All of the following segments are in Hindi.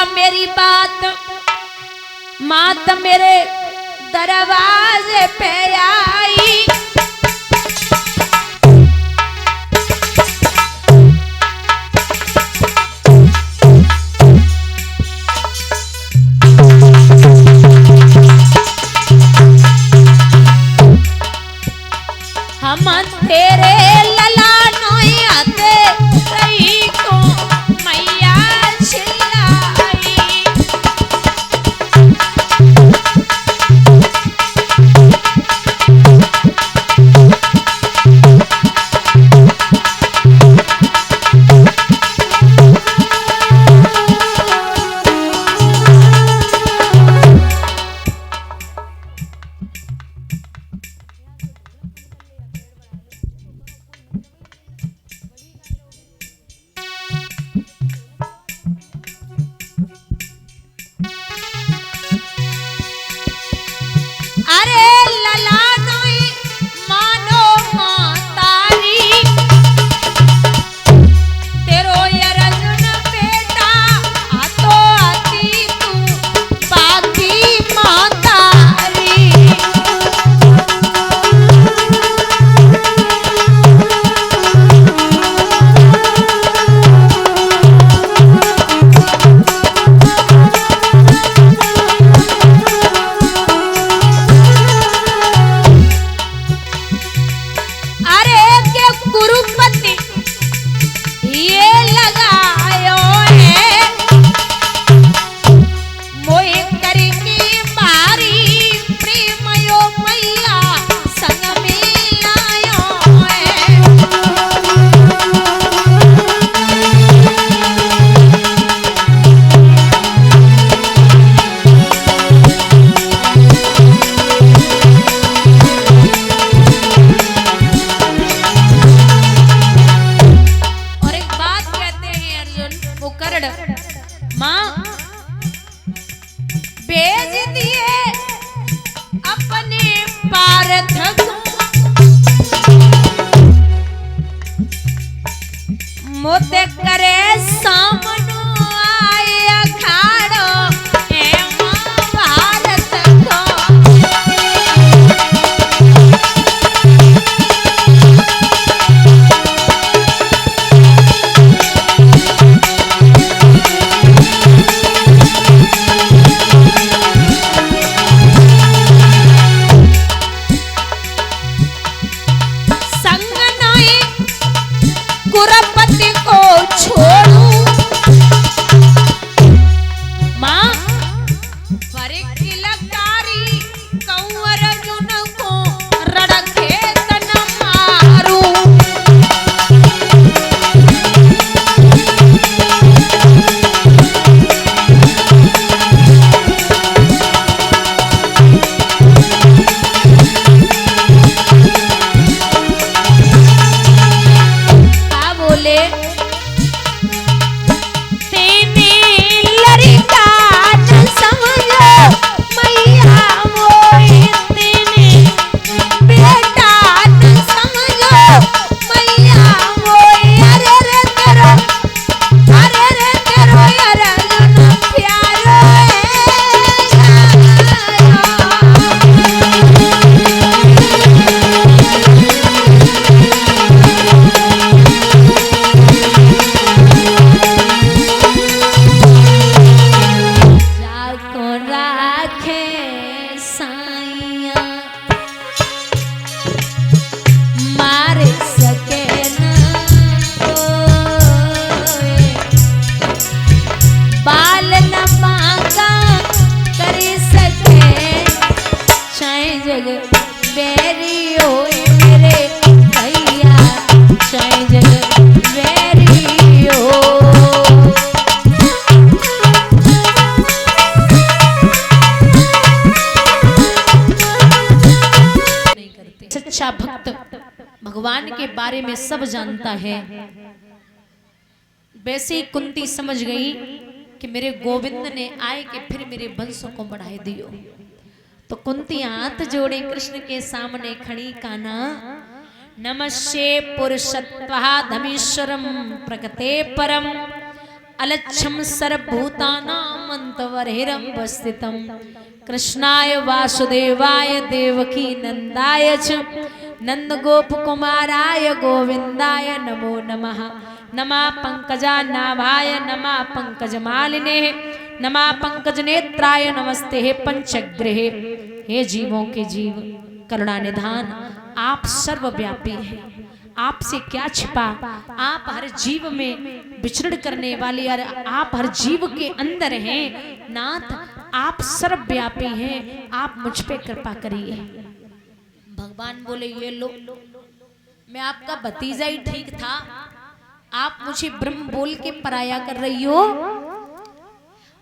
मेरी बात, मात मेरे दरवाजे पे आई। हम तेरे ललानों आते रही को मैया चिल्लाई। अरे ललानोई मानो मातारी, तेरो यरजुन बेटा आतो आती तू बाकी मातारी। कुरुपति ये लगायो है मोए करेंगे बारी प्रेमयो मैया संग में लायो है। माँ भेज दिए अपने पारथ को, मोते करे सामनो आए अखाड़ो ए माँ भारत को। कुरुपति को छोड़ू माँ पर किलकारी कंवर जुन को रड़के तन मारू। सच्चा भक्त भगवान के बारे में सब जानता है। वैसे ही कुंती समझ गई कि मेरे गोविंद ने आए कि फिर मेरे वंश को बढ़ाए दियो। तो कुंती हाथ जोड़े कृष्ण के सामने खड़ी काना नमस्ते पुरुषत्वाधमीश्वरम प्रकटे परम अलक्षम सर्वभूतानामन्तवर्हिरम्बस्थितं कृष्णाय वासुदेवाय देवकी नंदाय च नंद गोप कुमाराय गोविंदाय नमो नमः। नमः पंकजानाभाय नमः पंकजमालिने नमः पंकजनेत्राय नमस्ते हे पंचग्रहे। हे जीवों के जीव करुणा निधान आप सर्वव्यापी हैं, आपसे क्या छिपा। आप हर जीव में विचरण करने वाले और आप हर जीव के अंदर हैं नाथ। आप सर्वव्यापी हैं, आप मुझ पे कृपा करिए। भगवान बोले ये लो, मैं आपका भतीजा ही ठीक था, आप मुझे ब्रह्म बोल के पराया कर रही हो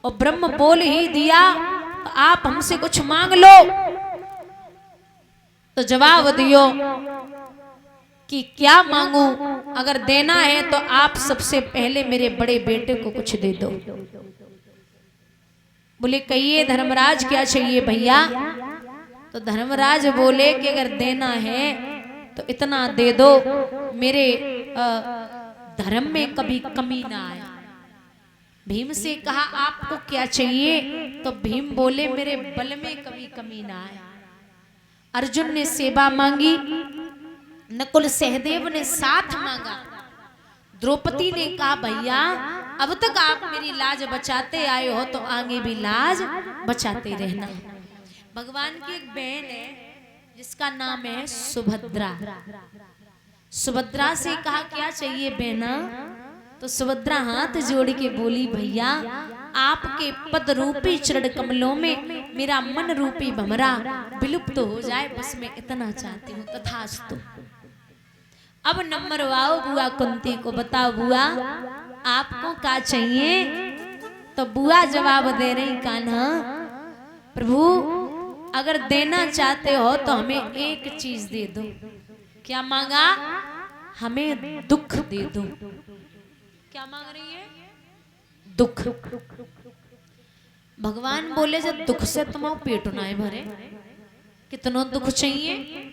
और ब्रह्म बोल ही दिया तो आप हमसे कुछ मांग लो। तो जवाब दियो कि क्या मांगू, अगर देना है तो आप सबसे पहले मेरे बड़े बेटे को कुछ दे दो। बोले कहिए धर्मराज क्या चाहिए भैया। तो धर्मराज बोले कि अगर देना है तो इतना दे दो मेरे धर्म में कभी कमी ना आए। भीम से कहा आपको क्या चाहिए, तो भीम बोले मेरे बल में कभी कमी ना आए। अर्जुन ने सेवा मांगी, नकुल सहदेव ने साथ मांगा, द्रौपदी ने कहा भैया अब तक आप मेरी लाज बचाते आए हो तो आगे भी लाज बचाते रहना। भगवान की एक बहन है जिसका नाम है सुभद्रा। सुभद्रा से कहा क्या चाहिए बहना, तो सुभद्रा हाथ जोड़ के बोली भैया आपके पद रूपी चरण कमलों में मेरा मन रूपी भमरा विलुप्त हो जाए, बस मैं इतना चाहती हूँ तथास्तु। अब नंबर वाओ बुआ कुंती को, बताओ बुआ आपको क्या चाहिए। तो बुआ जवाब दे रही कान्हा प्रभु अगर देना चाहते हो तो हमें एक चीज दे दो। क्या मांगा, हमें दुख दे दो। क्या मांग रही है, दुख। भगवान बोले जब दुख से तुम्हारा पेट ना भरे, कितना दुख चाहिए।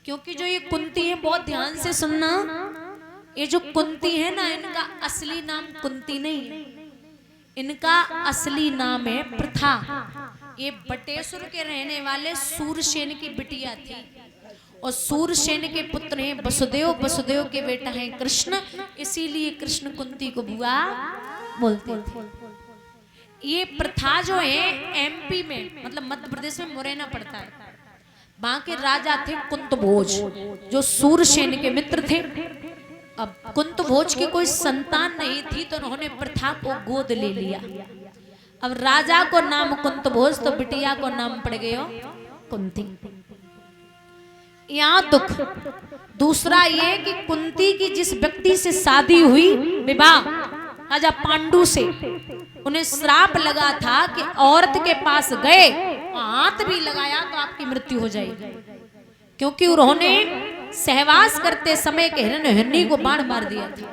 क्योंकि जो ये कुंती है बहुत ध्यान से सुनना, ये जो कुंती है ना इनका असली नाम कुंती नहीं है, इनका असली नाम है प्रथा। ये बटेश्वर के रहने वाले सूरसेन की बिटिया थी और सूरसेन के पुत्र हैं वसुदेव, वसुदेव के बेटा हैं कृष्ण, इसीलिए कृष्ण कुंती को बुआ बोलते थे। ये प्रथा जो है एमपी में मतलब मध्य प्रदेश में मुरैना पड़ता है, वहां के राजा थे कुंतभोज जो सूरसेन के मित्र थे। अब कुंतभोज की कोई संतान नहीं थी तो उन्होंने प्रथा को गोद ले लिया। अब राजा को नाम कुंतभोज तो बिटिया को नाम पड़ गयो कुंती। यहाँ दुख दूसरा ये कि कुंती की जिस व्यक्ति से शादी हुई विवाह राजा पांडु से, उन्हें श्राप लगा था कि औरत के पास गए हाथ भी लगाया तो आपकी मृत्यु हो जाएगी, क्योंकि उन्होंने सहवास करते समय के हिरण्यहिरनी को बाण मार दिया था।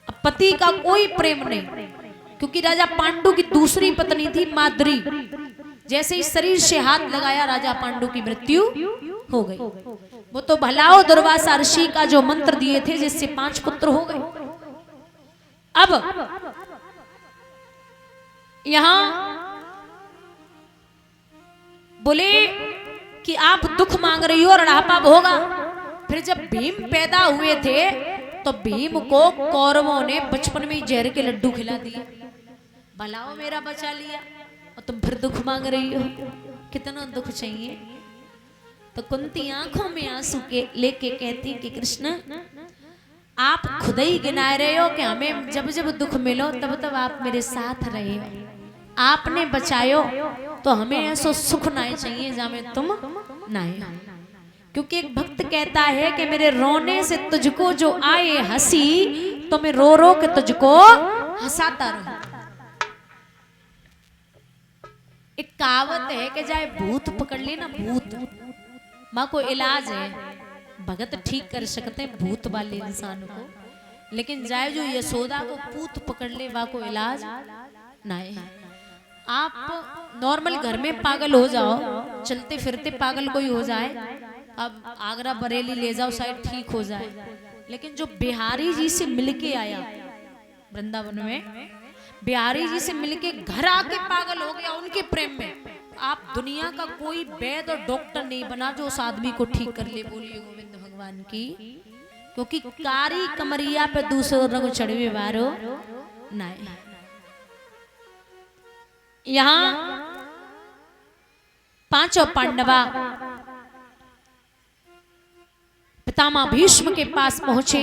अब पति का कोई प्रेम नहीं, क्योंकि राजा पांडु की दूसरी पत्नी थी माद्री, जैसे ही शरीर से हाथ लगाया राजा पांडु की मृत्यु हो गई। वो तो भलाओ दुर्वासा ऋषि का जो मंत्र दिए थे जिससे 5 पुत्र हो गए। अब यहां बोले कि आप दुख मांग रही हो और अड़ापा होगा। फिर जब भीम पैदा हुए थे तो भीम को कौरवों ने बचपन में जहर के लड्डू खिला दिए, भलाओ मेरा बचा लिया और तुम फिर दुख मांग रही हो, कितना दुख चाहिए। तो कुंती आंखों में आंसू के लेके कहती कि कृष्ण आप खुद ही गिना रहे हो कि हमें जब जब दुख मिलो तब तब आप मेरे साथ रहे हो, आपने बचायो तो हमें ऐसा सुख ना चाहिए जहां में तुम ना। क्योंकि एक भक्त कहता है कि मेरे रोने से तुझको जो आए हंसी तो मैं रो रो के तुझको हंसाता रहूं। एक कहावत है कि जाए भूत पकड़ ले ना भूत, माँ को इलाज है, भगत ठीक कर सकते हैं भूत वाले इंसान को, लेकिन जाए जो यशोदा को पूत पकड़ ले वह को इलाज ना है। आप नॉर्मल घर में पागल हो जाओ, चलते फिरते पागल कोई हो जाए, अब आगरा बरेली ले जाओ शायद ठीक हो जाए, लेकिन जो बिहारी जी से मिलके आया वृंदावन में बिहारी जी से मिलके घर आके पागल हो गया उनके प्रेम में। आप दुनिया का कोई वैद्य और डॉक्टर नहीं बना जो उस आदमी को ठीक कर ले। बोलिए गोविंद भगवान की। क्योंकि कारी कमरिया पे दूसरों को चढ़वे वारो नहीं। यहाँ पांचों पांडवा पितामह भीष्म के पास पहुंचे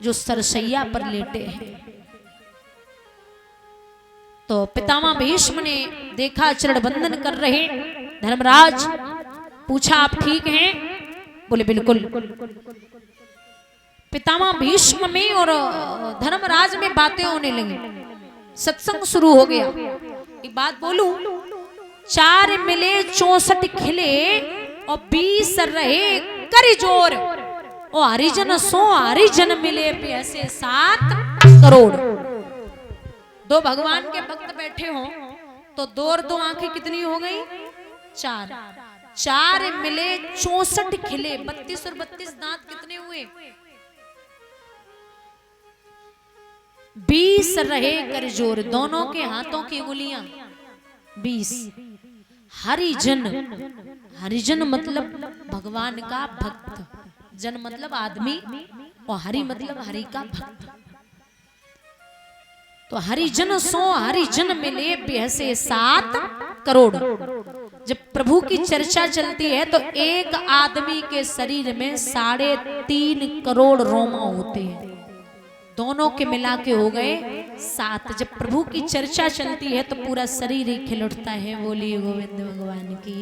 जो सरसैया पर लेटे हैं। तो पितामह भीष्म ने देखा चरण बंदन कर रहे। धर्मराज पूछा आप ठीक हैं? बोले बिल्कुल। पितामह भीष्म में और धर्मराज में बातें होने लगी, सत्संग शुरू हो गया। एक बात बोलूं, 4 मिले 64 खिले और 20 रहे कर जोर। और हरिजन सो हरिजन मिले पैसे 7 करोड़। दो भगवान के भक्त बैठे हों तो 2 और 2 आंखें कितनी हो गई? 4। 4 मिले 64 खिले, 32 और 32 दांत कितने हुए? 20 रहे कर जोर, दोनों के हाथों की उंगलियां 20। हरिजन, हरिजन मतलब भगवान का भक्त, जन मतलब आदमी और हरि मतलब हरि का भक्त। तो हरिजन सो हरिजन मिले पैसे 7 करोड़। जब प्रभु की चर्चा चलती है तो एक आदमी के शरीर में 3.5 करोड़ रोमा होते हैं, दोनों के मिला के हो गए 7। जब प्रभु की चर्चा चलती है तो पूरा शरीर ही खिल उठता है। बोलिए गोविंद भगवान की।